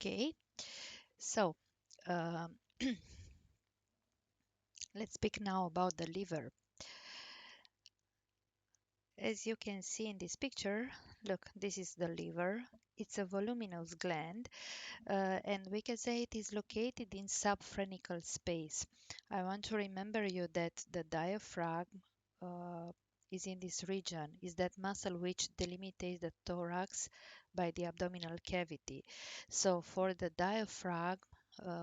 Okay, so um, let's speak now about the liver. As you can see in this picture, look, this is the liver. It's a voluminous gland, and we can say it is located in subphrenical space. I want to remember you that the diaphragm uh, is in this region, is that muscle which delimitates the thorax by the abdominal cavity. So for the diaphragm,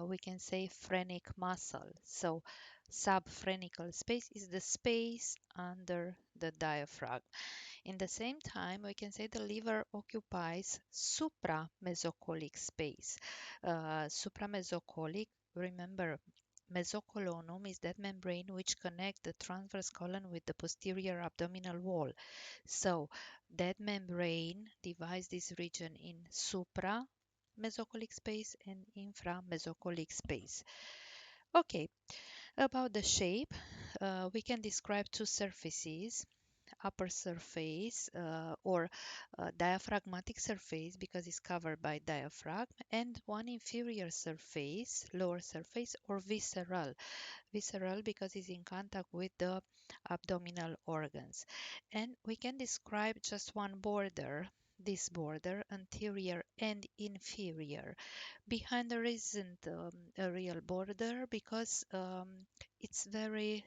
we can say phrenic muscle. So subphrenical space is the space under the diaphragm. In the same time, we can say the liver occupies supramesocolic space. Supramesocolic, remember, mesocolonum is that membrane which connects the transverse colon with the posterior abdominal wall. So that membrane divides this region in supramesocolic space and inframesocolic space. Okay, about the shape, we can describe two surfaces: upper surface or diaphragmatic surface because it's covered by diaphragm, and one inferior surface, lower surface, or visceral because it's in contact with the abdominal organs. And we can describe just one border, this border, anterior and inferior. Behind there isn't a real border because it's very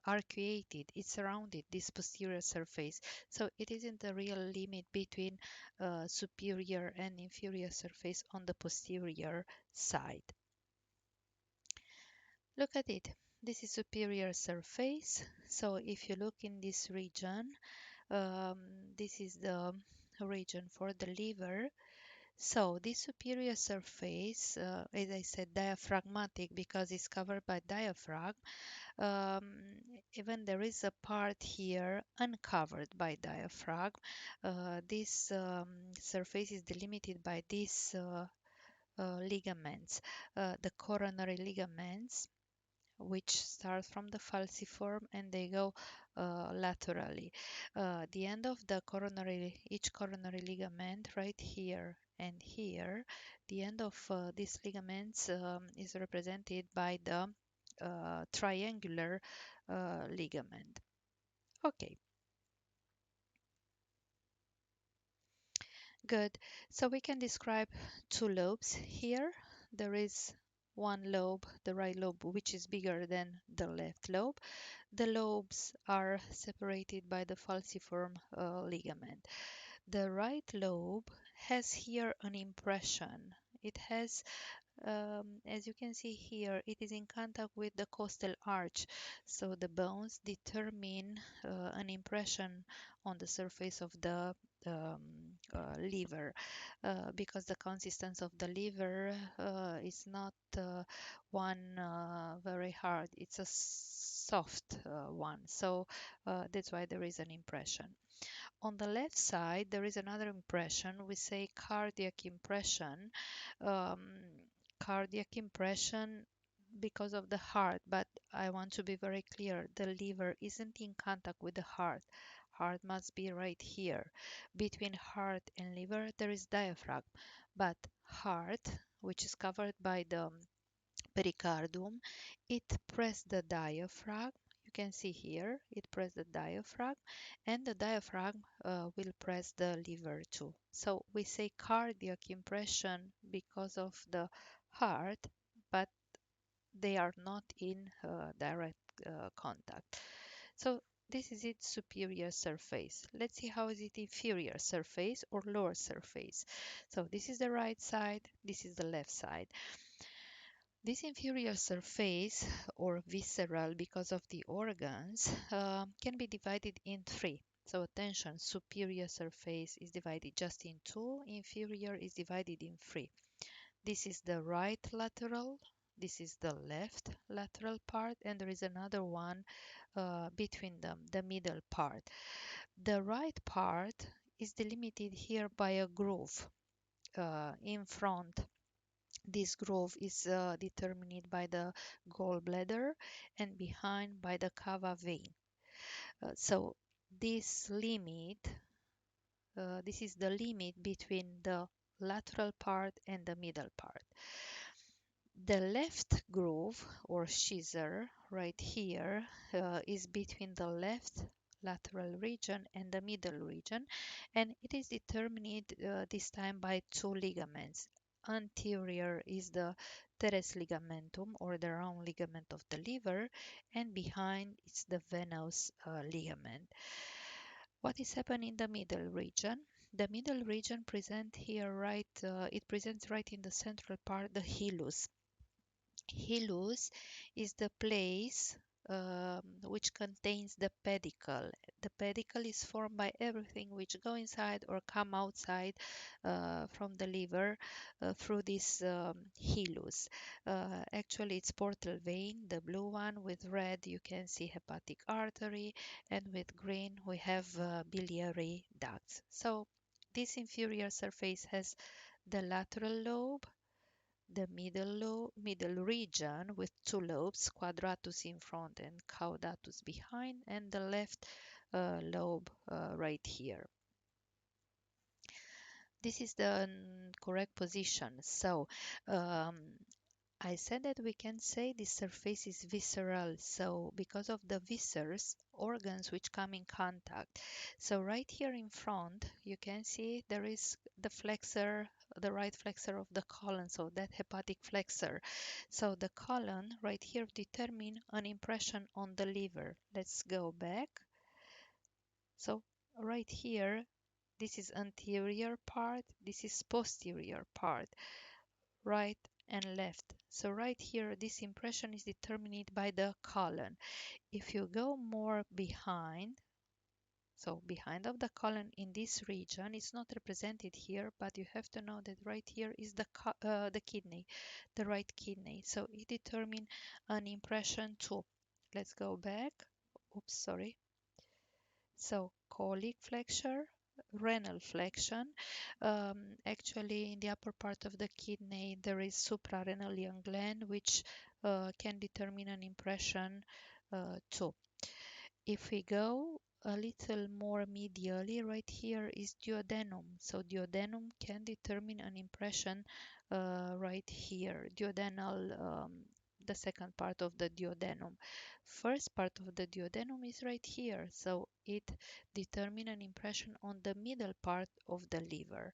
arcuated, it's surrounded this posterior surface, so it isn't a real limit between superior and inferior surface on the posterior side. Look at it, this is superior surface. So if you look in this region, um, this is the region for the liver. So this superior surface, as I said, diaphragmatic because it's covered by diaphragm. Um, Even there is a part here uncovered by diaphragm. This surface is delimited by these ligaments, the coronary ligaments, which start from the falciform and they go laterally. The end of the coronary, each coronary ligament right here and here, the end of these ligaments is represented by the triangular ligament. Okay, good. So we can describe two lobes here. There is one lobe, the right lobe, which is bigger than the left lobe. The lobes are separated by the falciform ligament. The right lobe has here an impression. It has, as you can see here, it is in contact with the costal arch. So the bones determine an impression on the surface of the liver, because the consistency of the liver is not one very hard, it's a soft one. So that's why there is an impression. On the left side, there is another impression. We say cardiac impression. Um, Cardiac impression because of the heart, but I want to be very clear. The liver isn't in contact with the heart. Heart must be right here. Between heart and liver, there is diaphragm, but heart, which is covered by the pericardium, it press the diaphragm. You can see here, it press the diaphragm, and the diaphragm will press the liver too. So we say cardiac impression because of the heart, but they are not in direct contact. So this is its superior surface. Let's see how is it inferior surface or lower surface. So this is the right side, this is the left side. This inferior surface, or visceral because of the organs, can be divided in three. So attention, superior surface is divided just in two, inferior is divided in three. This is the right lateral, this is the left lateral part, and there is another one between them, the middle part. The right part is delimited here by a groove in front. This groove is determined by the gallbladder and behind by the cava vein. So this limit, this is the limit between the lateral part and the middle part. The left groove or scissor right here is between the left lateral region and the middle region, and it is determined this time by two ligaments. Anterior is the teres ligamentum or the round ligament of the liver, and behind is the venous ligament. What is happening in the middle region? The middle region present here right, it presents right in the central part, the hilus. Hilus is the place which contains the pedicle. The pedicle is formed by everything which go inside or come outside from the liver through this hilus. Actually, it's portal vein, the blue one. With red, you can see hepatic artery, and with green, we have biliary ducts. So this inferior surface has the lateral lobe, the middle region with two lobes, quadratus in front and caudatus behind, and the left lobe right here. This is the correct position. So um, I said that we can say this surface is visceral, so because of the viscers, organs which come in contact. So right here in front, you can see there is the flexor, the right flexor of the colon, so that hepatic flexor. So the colon right here determine an impression on the liver. Let's go back. So right here, this is anterior part, this is posterior part, right and left. So right here, this impression is determined by the colon. If you go more behind, so behind of the colon in this region, it's not represented here, but you have to know that right here is the kidney, the right kidney. So it determines an impression too. Let's go back. Oops, sorry. So colic flexure, renal flexion. Actually, in the upper part of the kidney, there is suprarenal young gland, which can determine an impression too. If we go a little more medially, right here is duodenum. So duodenum can determine an impression right here. Duodenal, the second part of the duodenum. First part of the duodenum is right here. So it determine an impression on the middle part of the liver.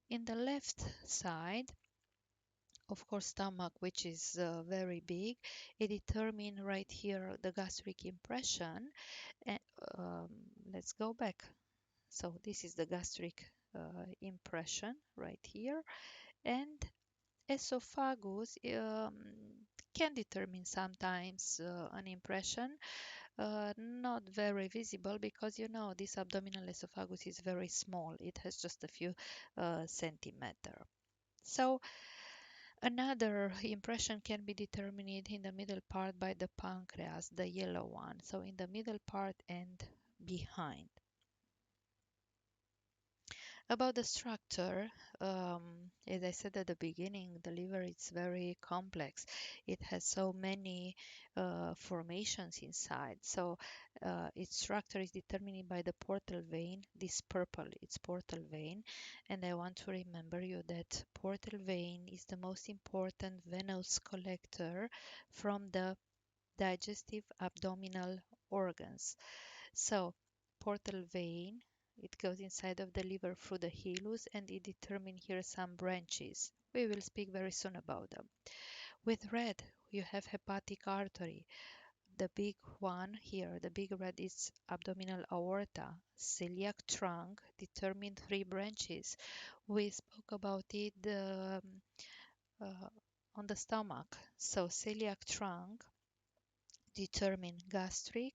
In the left side, of course, stomach, which is very big, it determine right here the gastric impression. And let's go back. So this is the gastric impression right here, and esophagus can determine sometimes an impression, not very visible because you know this abdominal esophagus is very small. It has just a few centimeter. So another impression can be determined in the middle part by the pancreas, the yellow one. So in the middle part and behind. About the structure, as I said at the beginning, the liver is very complex. It has so many formations inside. So its structure is determined by the portal vein. This purple, it's portal vein. And I want to remember you that portal vein is the most important venous collector from the digestive abdominal organs. So portal vein, it goes inside of the liver through the hilus and it determines here some branches. We will speak very soon about them. With red, you have hepatic artery. The big one here, the big red is abdominal aorta. Celiac trunk determine three branches. We spoke about it uh, on the stomach. So celiac trunk determine gastric,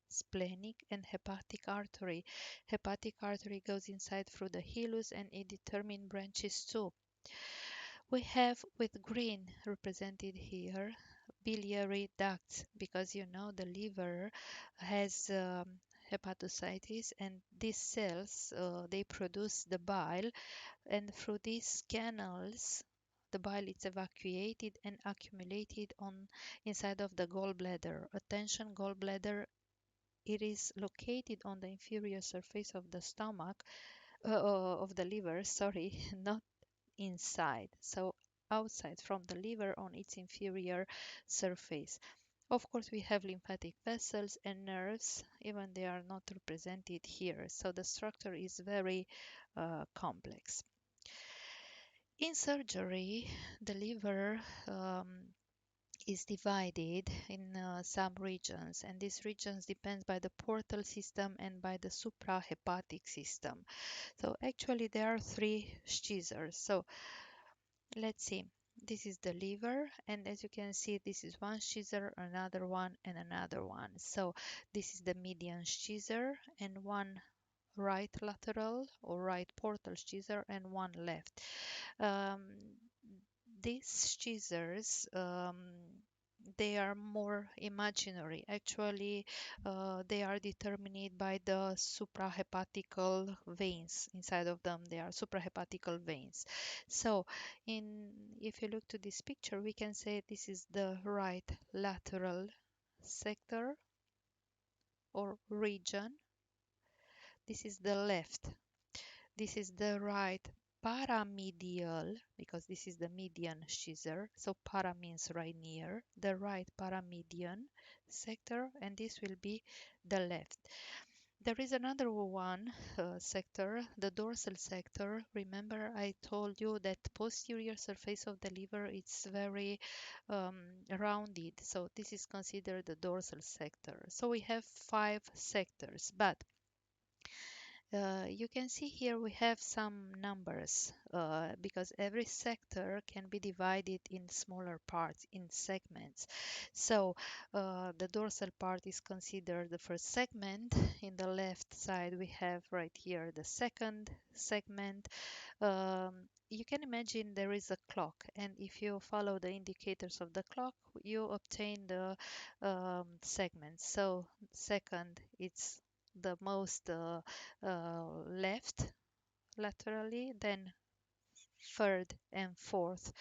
splenic and hepatic artery. Hepatic artery goes inside through the hilus and it determines branches too. We have with green represented here biliary ducts because you know the liver has hepatocytes and these cells they produce the bile, and through these canals the bile is evacuated and accumulated on inside of the gallbladder. Attention, gallbladder, it is located on the inferior surface of the stomach, of the liver, sorry, not inside, so outside from the liver on its inferior surface. Of course, we have lymphatic vessels and nerves, even they are not represented here. So the structure is very complex. In surgery, the liver is divided in some regions, and these regions depend by the portal system and by the suprahepatic system. So actually there are three scissors. So let's see. This is the liver, and as you can see, this is one scissor, another one, and another one. So this is the median scissor, and one right lateral or right portal scissor, and one left. Um, these scissors, they are more imaginary. Actually, they are determined by the suprahepatical veins. Inside of them, they are suprahepatical veins. So, if you look to this picture, we can say this is the right lateral sector or region. This is the left. This is the right paramedial, because this is the median scissor. So para means right near, the right paramedian sector, and this will be the left. There is another one sector, the dorsal sector. Remember, I told you that posterior surface of the liver is very rounded. So this is considered the dorsal sector. So we have 5 sectors, but you can see here we have some numbers because every sector can be divided in smaller parts, in segments. So the dorsal part is considered the first segment. In the left side, we have right here the second segment. You can imagine there is a clock, and if you follow the indicators of the clock, you obtain the segments. So second, it's the most left laterally, then third and fourth,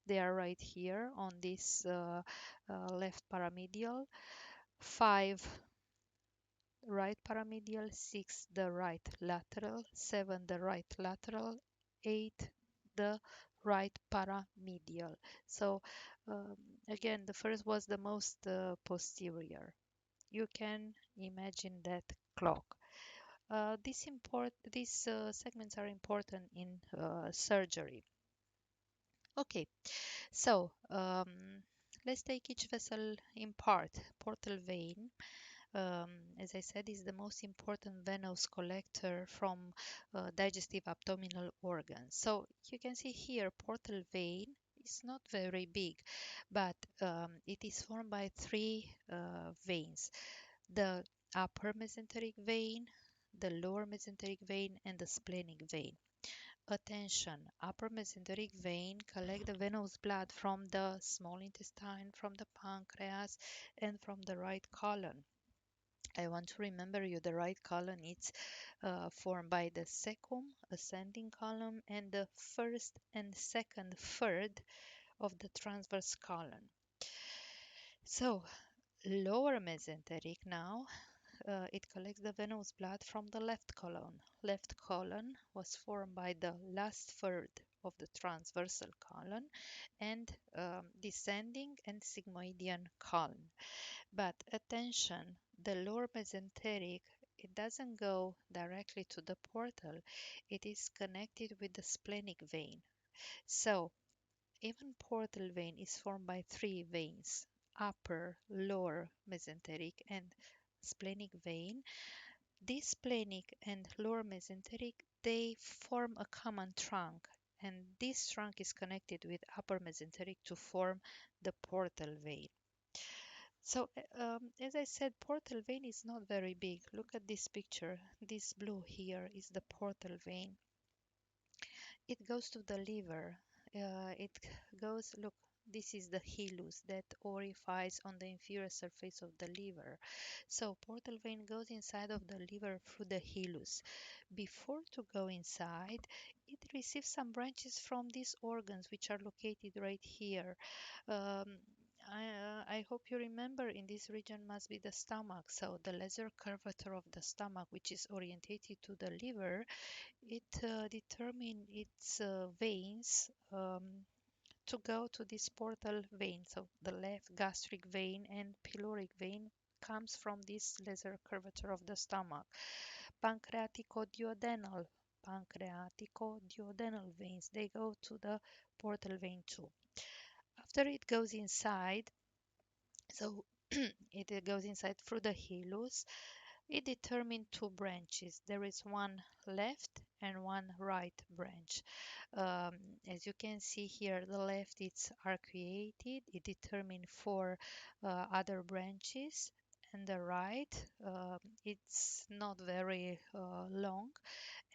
they are right here on this left paramedial, 5 right paramedial, 6 the right lateral, 7 the right lateral, 8 the right paramedial. So um, again, the first was the most posterior. You can imagine that clock. These segments are important in surgery. Okay, so let's take each vessel in part. Portal vein, um, as I said, is the most important venous collector from digestive abdominal organs. So you can see here, portal vein is not very big, but it is formed by 3 veins: the upper mesenteric vein, the lower mesenteric vein, and the splenic vein. Attention, upper mesenteric vein collect the venous blood from the small intestine, from the pancreas, and from the right colon. I want to remember you the right colon is formed by the cecum, ascending column, and the first and second third of the transverse colon. So, lower mesenteric now, it collects the venous blood from the left colon. Left colon was formed by the last third of the transversal colon and descending and sigmoidian colon. But attention, the lower mesenteric, it doesn't go directly to the portal. It is connected with the splenic vein. So even portal vein is formed by 3 veins: upper, lower mesenteric, and splenic vein. This splenic and lower mesenteric, they form a common trunk, and this trunk is connected with upper mesenteric to form the portal vein. So, as I said, portal vein is not very big. Look at this picture. This blue here is the portal vein. It goes to the liver. It goes, look, this is the hilus that orifies on the inferior surface of the liver. So portal vein goes inside of the liver through the hilus. Before to go inside, it receives some branches from these organs which are located right here. Um, I hope you remember in this region must be the stomach. So the lesser curvature of the stomach, which is orientated to the liver, it determine its veins to go to this portal vein. So the left gastric vein and pyloric vein comes from this lesser curvature of the stomach. Pancreaticoduodenal, pancreaticoduodenal veins, they go to the portal vein too. After it goes inside, so it goes inside through the hilus. It determines two branches. There is one left and one right branch. Um, as you can see here, the left it's arcuated. It determines four other branches, and the right it's not very long,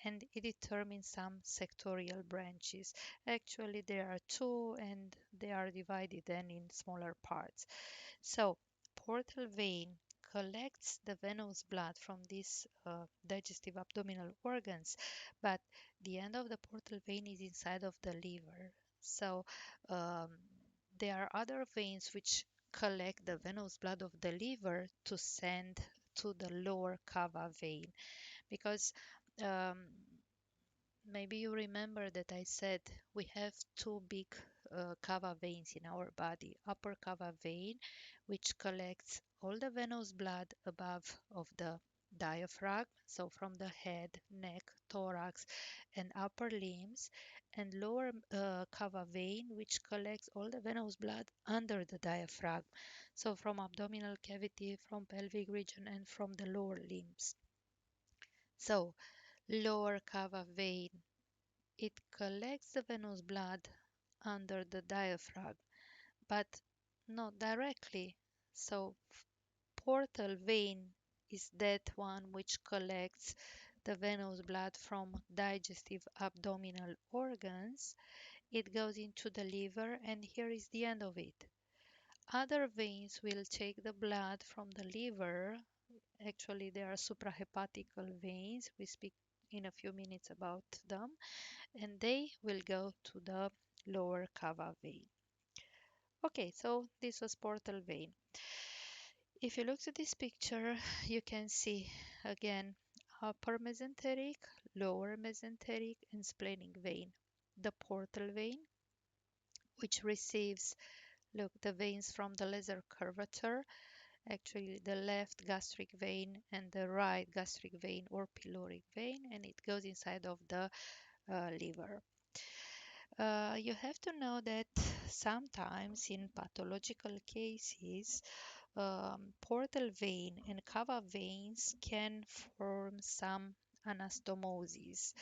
and it determines some sectorial branches. Actually, there are two, and they are divided then in smaller parts. So, portal vein collects the venous blood from these digestive abdominal organs, but the end of the portal vein is inside of the liver. So, um, there are other veins which collect the venous blood of the liver to send to the lower cava vein because um, maybe you remember that I said we have two big cava veins in our body. Upper cava vein, which collects all the venous blood above of the diaphragm, so from the head, neck, thorax, and upper limbs, and lower cava vein, which collects all the venous blood under the diaphragm, so from abdominal cavity, from pelvic region, and from the lower limbs. So, lower cava vein, it collects the venous blood under the diaphragm, but not directly. So, portal vein is that one which collects the venous blood from digestive abdominal organs. It goes into the liver, and here is the end of it. Other veins will take the blood from the liver. Actually, there are suprahepatical veins. We speak in a few minutes about them, and they will go to the lower cava vein. Okay, so this was portal vein. If you look at this picture, you can see again upper mesenteric, lower mesenteric, and splenic vein. The portal vein, which receives, look, the veins from the lesser curvature, actually the left gastric vein and the right gastric vein or pyloric vein, and it goes inside of the liver. You have to know that sometimes in pathological cases, portal vein and cava veins can form some anastomosis.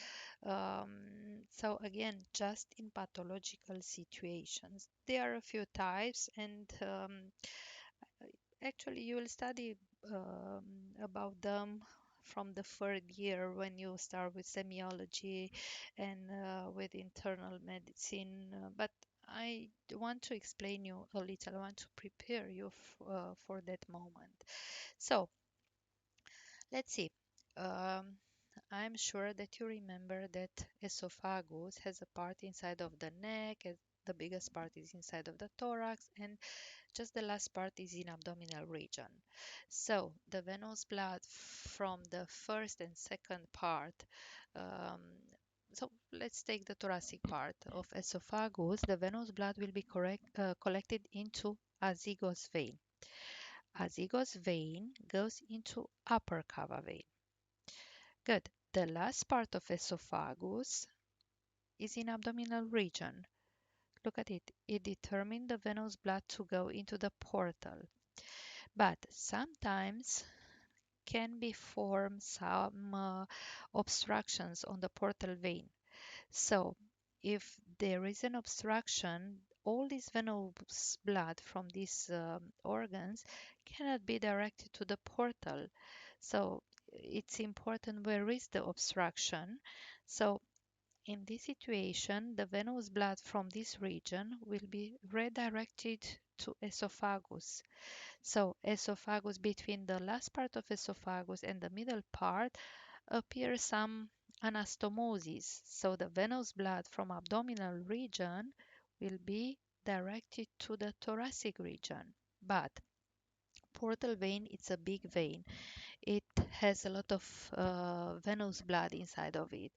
So again, just in pathological situations, there are a few types, and actually you will study um, about them from the third year when you start with semiology and with internal medicine. But I want to explain you a little. I want to prepare you for that moment. So let's see. Um, I'm sure that you remember that esophagus has a part inside of the neck, and the biggest part is inside of the thorax, and just the last part is in abdominal region. So the venous blood from the first and second part. Um, so let's take the thoracic part of esophagus. The venous blood will be collected into azygos vein. Azygos vein goes into upper cava vein. Good. The last part of esophagus is in abdominal region. Look at it. It determines the venous blood to go into the portal. But sometimes can be formed some obstructions on the portal vein. So if there is an obstruction, all this venous blood from these organs cannot be directed to the portal. So it's important where is the obstruction. So in this situation, the venous blood from this region will be redirected to esophagus. So esophagus, between the last part of esophagus and the middle part appear some anastomosis. So the venous blood from abdominal region will be directed to the thoracic region. But portal vein, it's a big vein. It has a lot of venous blood inside of it.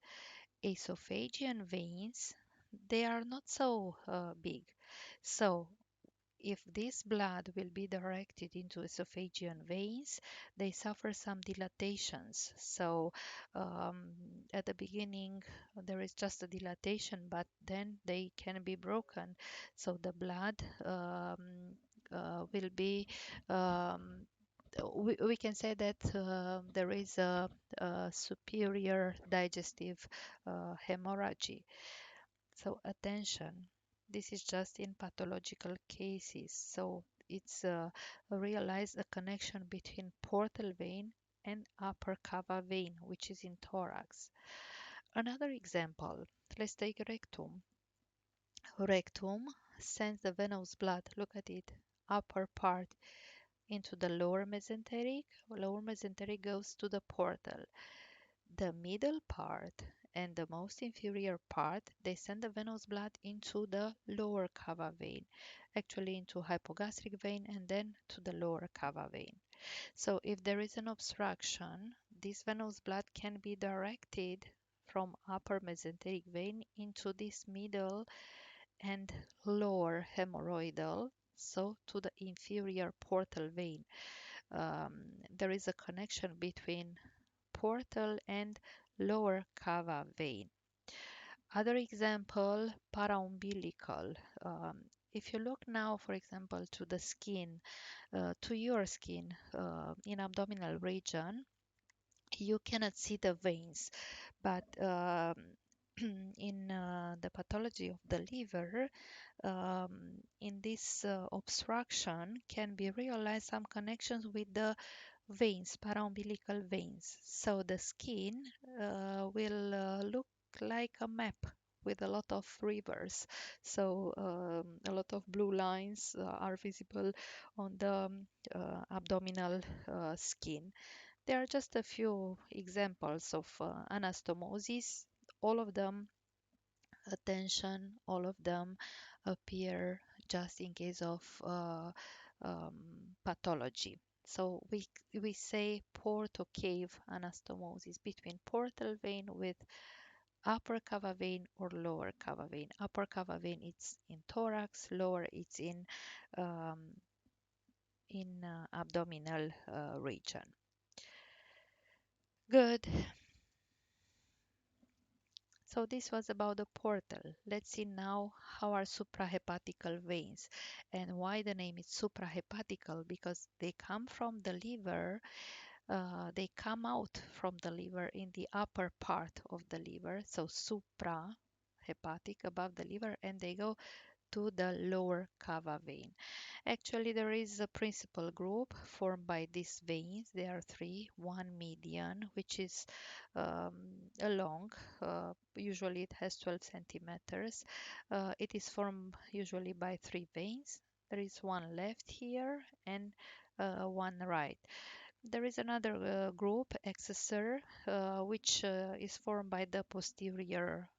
Esophagean veins, they are not so big. So if this blood will be directed into esophagean veins, they suffer some dilatations. So um, at the beginning, there is just a dilatation, but then they can be broken. So the blood will be, um, we can say that there is a superior digestive hemorrhage. So attention, this is just in pathological cases. So it's realize a connection between portal vein and upper cava vein, which is in thorax. Another example, let's take rectum. Rectum sends the venous blood, look at it, upper part into the lower mesenteric. Lower mesenteric goes to the portal. The middle part and the most inferior part, they send the venous blood into the lower cava vein, actually into hypogastric vein and then to the lower cava vein. So if there is an obstruction, this venous blood can be directed from upper mesenteric vein into this middle and lower hemorrhoidal, so to the inferior portal vein. There is a connection between portal and lower cava vein. Other example, paraumbilical. If you look now, for example, to the skin, to your skin in abdominal region, you cannot see the veins, but in the pathology of the liver, in this obstruction can be realized some connections with the veins, paraumbilical veins. So the skin will look like a map with a lot of rivers. So a lot of blue lines are visible on the abdominal skin. There are just a few examples of anastomosis. All of them, attention, all of them appear just in case of pathology. So we say portocave anastomosis between portal vein with upper cava vein or lower cava vein. Upper cava vein it's in thorax, lower it's um, in abdominal region. Good. So this was about the portal. Let's see now how are suprahepatical veins and why the name is suprahepatical, because they come from the liver, they come out from the liver in the upper part of the liver, so suprahepatic above the liver, and they go to the lower cava vein. Actually, there is a principal group formed by these veins. There are three. One median, which is a long, usually it has 12 centimeters. It is formed usually by three veins. There is one left here and one right. There is another group, excessor, which is formed by the posterior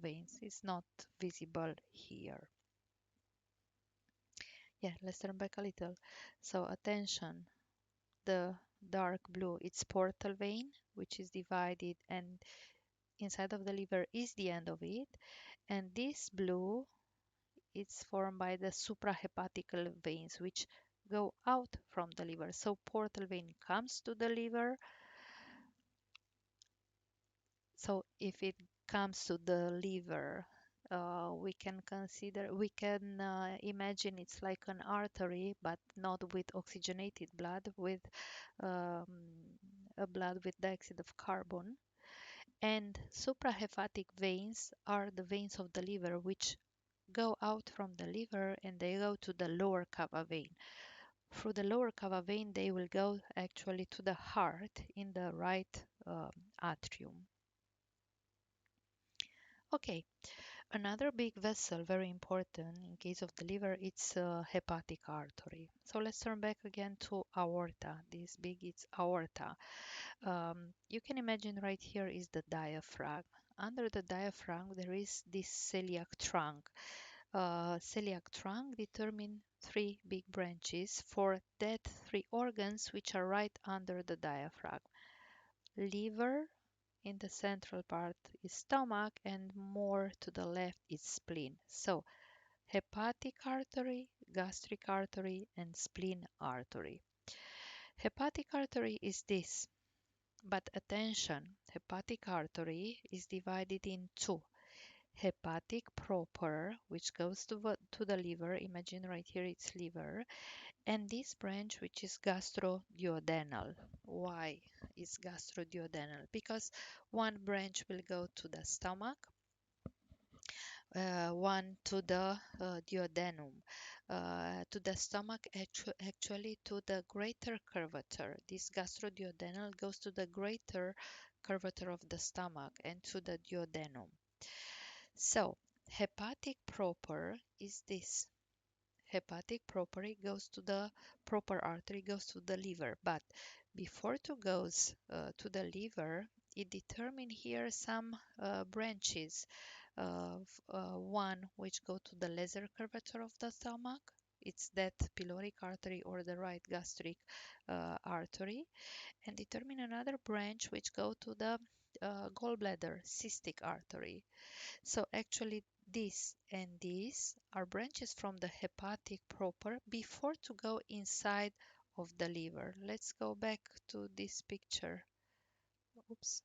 veins. It's not visible here. Yeah, let's turn back a little. So attention, the dark blue, it's portal vein, which is divided, and inside of the liver is the end of it. And this blue, it's formed by the suprahepatical veins, which go out from the liver. So portal vein comes to the liver. So if it comes to the liver, we can imagine it's like an artery, but not with oxygenated blood, with um, a blood with dioxide of carbon. And suprahepatic veins are the veins of the liver which go out from the liver and they go to the lower cava vein. Through the lower cava vein, they will go actually to the heart in the right atrium. Okay, another big vessel, very important in case of the liver, it's hepatic artery. So let's turn back again to aorta. This big, it's aorta. You can imagine right here is the diaphragm. Under the diaphragm, there is this celiac trunk. celiac trunk determine three big branches for that three organs which are right under the diaphragm. Liver in the central part is stomach, and more to the left is spleen. So hepatic artery, gastric artery, and spleen artery. Hepatic artery is this, but attention, hepatic artery is divided in two. Hepatic proper, which goes to the liver, imagine right here it's liver, and this branch which is gastroduodenal. Why is gastroduodenal? Because one branch will go to the stomach, one to the duodenum, to the stomach, actually to the greater curvature. This gastroduodenal goes to the greater curvature of the stomach and to the duodenum. So, hepatic proper is this. Hepatic proper goes to the proper artery, goes to the liver. But before it goes to the liver, it determine here some branches. One which go to the lesser curvature of the stomach. It's that pyloric artery or the right gastric artery, and determine another branch which go to the gallbladder cystic artery. So actually this and this are branches from the hepatic proper before to go inside of the liver. Let's go back to this picture. Oops,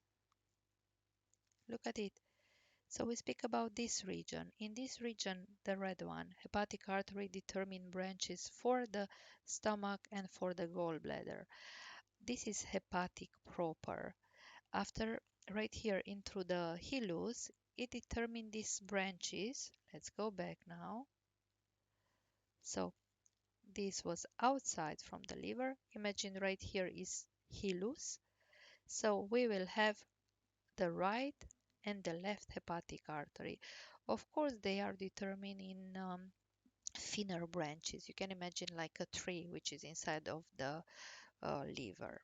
look at it. So we speak about this region. In this region, the red one, hepatic artery determine branches for the stomach and for the gallbladder. This is hepatic proper. After right here into the hilus, it determines these branches. Let's go back now. So this was outside from the liver. Imagine right here is hilus. So we will have the right and the left hepatic artery. Of course, they are determined in thinner branches. You can imagine like a tree which is inside of the liver.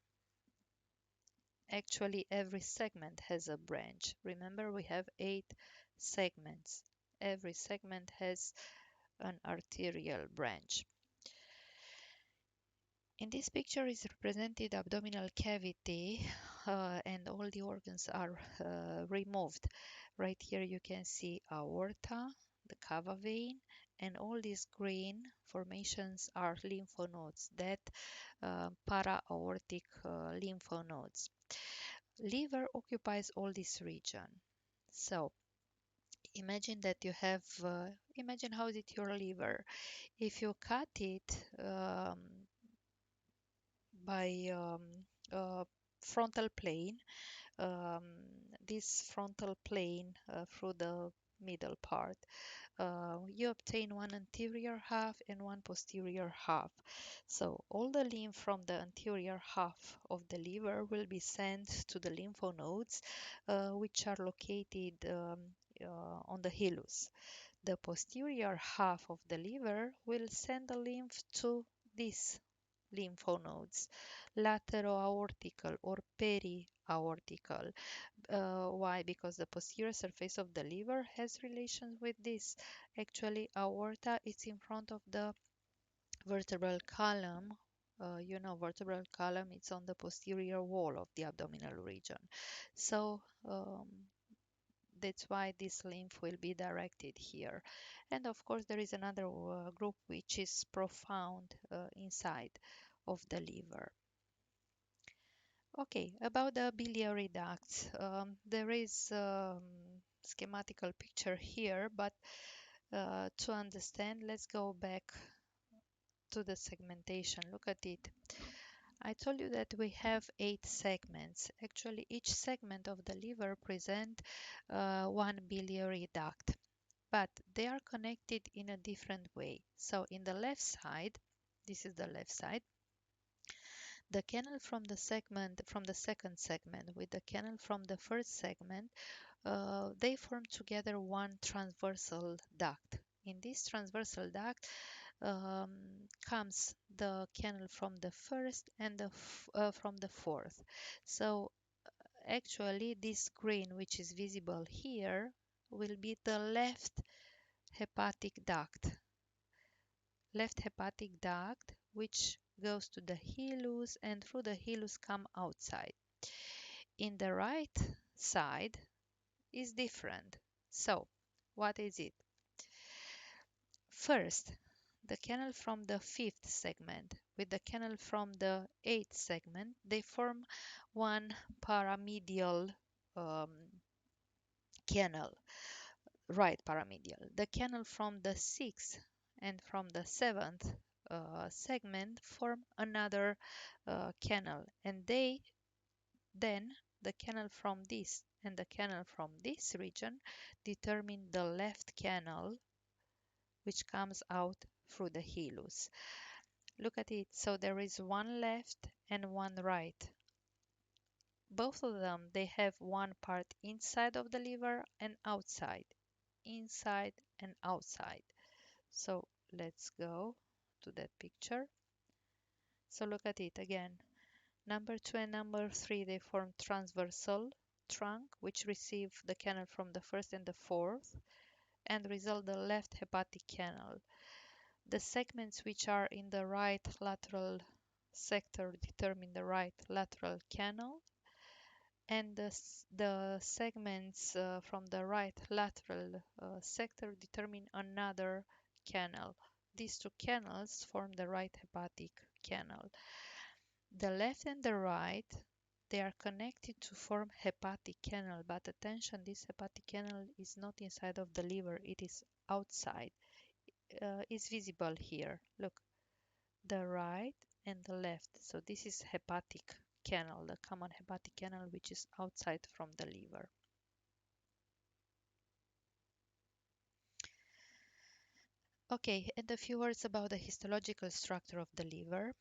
Actually, every segment has a branch. Remember, we have 8 segments. Every segment has an arterial branch. In this picture is represented abdominal cavity and all the organs are removed. Right here you can see aorta, the cava vein, and all these green formations are lymph nodes, that para-aortic lymph nodes. Liver occupies all this region. So imagine that you have, imagine how is it your liver. If you cut it by frontal plane, um, this frontal plane through the middle part, you obtain one anterior half and one posterior half. So all the lymph from the anterior half of the liver will be sent to the lymph nodes, which are located on the hilus. The posterior half of the liver will send the lymph to these lymph nodes, latero-aortical or peri-aortical. Why? Because the posterior surface of the liver has relations with this. Actually, aorta is in front of the vertebral column. Vertebral column is on the posterior wall of the abdominal region. So that's why this lymph will be directed here. And of course, there is another group which is profound inside of the liver. Okay, about the biliary ducts, there is schematical picture here, but to understand, let's go back to the segmentation. Look at it. I told you that we have 8 segments. Actually, each segment of the liver present one biliary duct, but they are connected in a different way. So in the left side, this is the left side, the canal from the second segment with the canal from the first segment, they form together one transversal duct. In this transversal duct um, comes the canal from the first and from the fourth. So actually this green which is visible here will be the left hepatic duct, left hepatic duct, which goes to the hilus and through the hilus come outside. In the right side is different. So, what is it? First, the canal from the fifth segment with the canal from the eighth segment, they form one paramedial um, canal, right paramedial. The canal from the sixth and from the seventh segment form another canal, and they then the canal from this and the canal from this region determine the left canal which comes out through the hilus. Look at it. So there is one left and one right. Both of them, they have one part inside of the liver and outside, inside and outside. So let's go to that picture. So look at it again. Number 2 and number 3, they form transversal trunk, which receive the canal from the first and the fourth, and result the left hepatic canal. The segments which are in the right lateral sector determine the right lateral canal, and the segments from the right lateral sector determine another canal. These two canals form the right hepatic canal. The left and the right, they are connected to form hepatic canal, but attention, this hepatic canal is not inside of the liver, it is outside. It's visible here. Look, the right and the left. So this is hepatic canal, the common hepatic canal, which is outside from the liver. Okay, and a few words about the histological structure of the liver.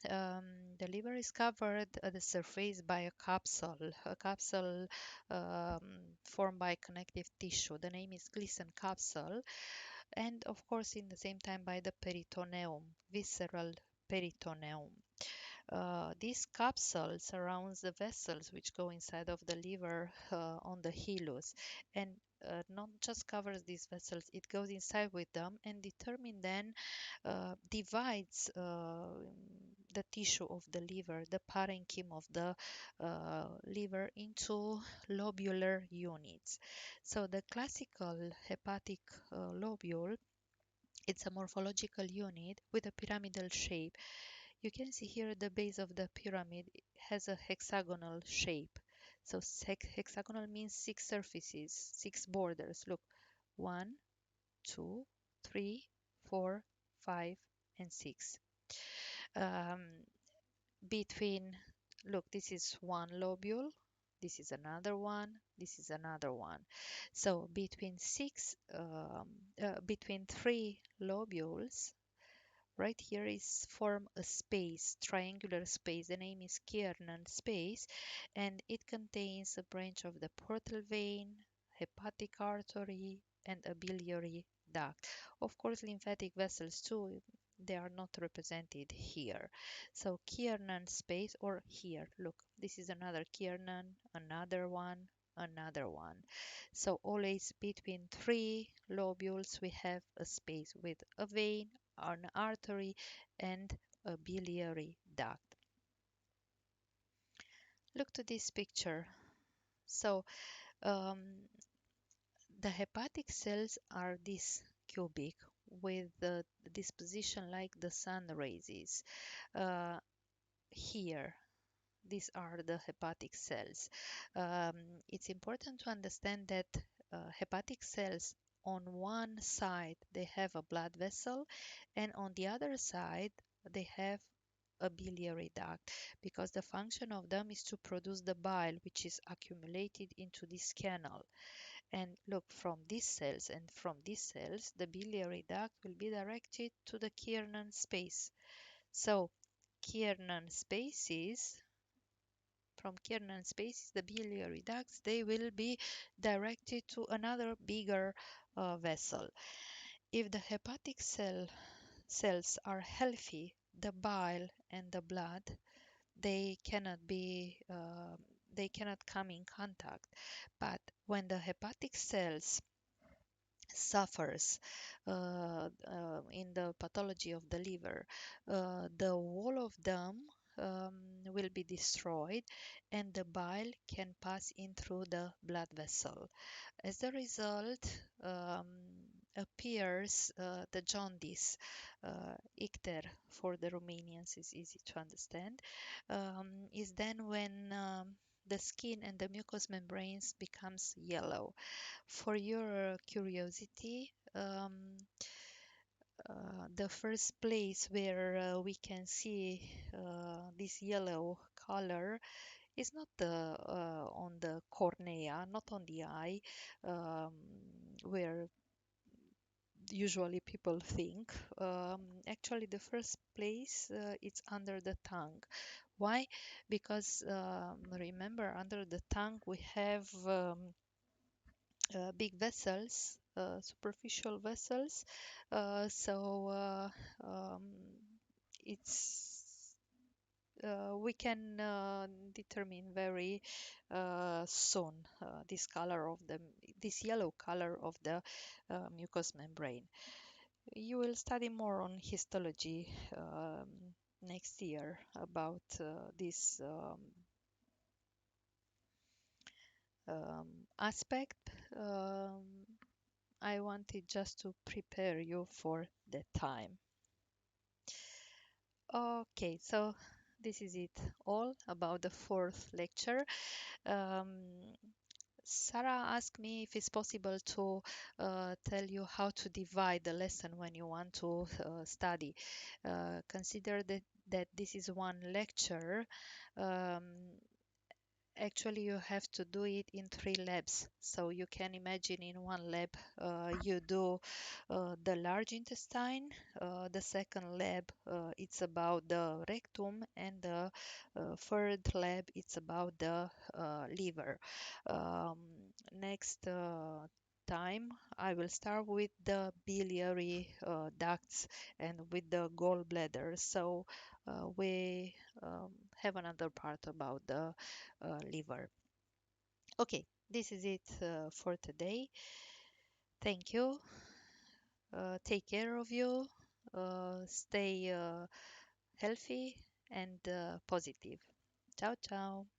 Um, the liver is covered at the surface by a capsule um, formed by connective tissue. The name is Gleason capsule, and of course, in the same time by the peritoneum, visceral peritoneum. This capsule surrounds the vessels which go inside of the liver on the hilus, and not just covers these vessels, it goes inside with them and determine then divides the tissue of the liver, the parenchyma of the liver into lobular units. So the classical hepatic lobule, it's a morphological unit with a pyramidal shape. You can see here the base of the pyramid has a hexagonal shape. So hexagonal means six surfaces, six borders. Look, one, two, three, four, five, and six. Um, between, look, this is one lobule, this is another one, this is another one. So between three lobules, right here is form a space, triangular space. The name is Kiernan space, and it contains a branch of the portal vein, hepatic artery, and a biliary duct. Of course, lymphatic vessels too. They are not represented here. So Kiernan space, or here, look, this is another Kiernan, another one, another one. So always between three lobules we have a space with a vein, an artery, and a biliary duct. Look to this picture. So um, the hepatic cells are this cubic with the disposition like the sun rays. Uh, here, these are the hepatic cells. Um, it's important to understand that hepatic cells on one side they have a blood vessel, and on the other side they have a biliary duct, because the function of them is to produce the bile which is accumulated into this canal. And look, from these cells and from these cells the biliary duct will be directed to the Kiernan space. So Kiernan spaces from Kiernan spaces, the biliary ducts, they will be directed to another bigger vessel. If the hepatic cells are healthy, the bile and the blood, they cannot be they cannot come in contact. But when the hepatic cells suffers in the pathology of the liver, the wall of them um, will be destroyed and the bile can pass in through the blood vessel. As a result, appears the jaundice. Icter for the Romanians is easy to understand. Is then when the skin and the mucous membranes becomes yellow. For your curiosity, the first place where we can see this yellow color is not on the cornea, not on the eye, um, where usually people think. Actually, the first place it's under the tongue. Why? Because remember, under the tongue we have big vessels, superficial vessels. So um, it's we can determine very soon this color of the this yellow color of the mucous membrane. You will study more on histology next year about this aspect. I wanted just to prepare you for the time. Okay, so this is it all about the fourth lecture. Um, Sarah asked me if it's possible to tell you how to divide the lesson when you want to study. Consider that this is one lecture. Um, Actually, you have to do it in 3 labs. So you can imagine in one lab you do the large intestine. The second lab it's about the rectum, and the third lab it's about the liver. Um, Next time I will start with the biliary ducts and with the gallbladder. So we have another part about the liver. Okay, this is it for today. Thank you. Take care of you. Stay healthy and positive. Ciao, ciao.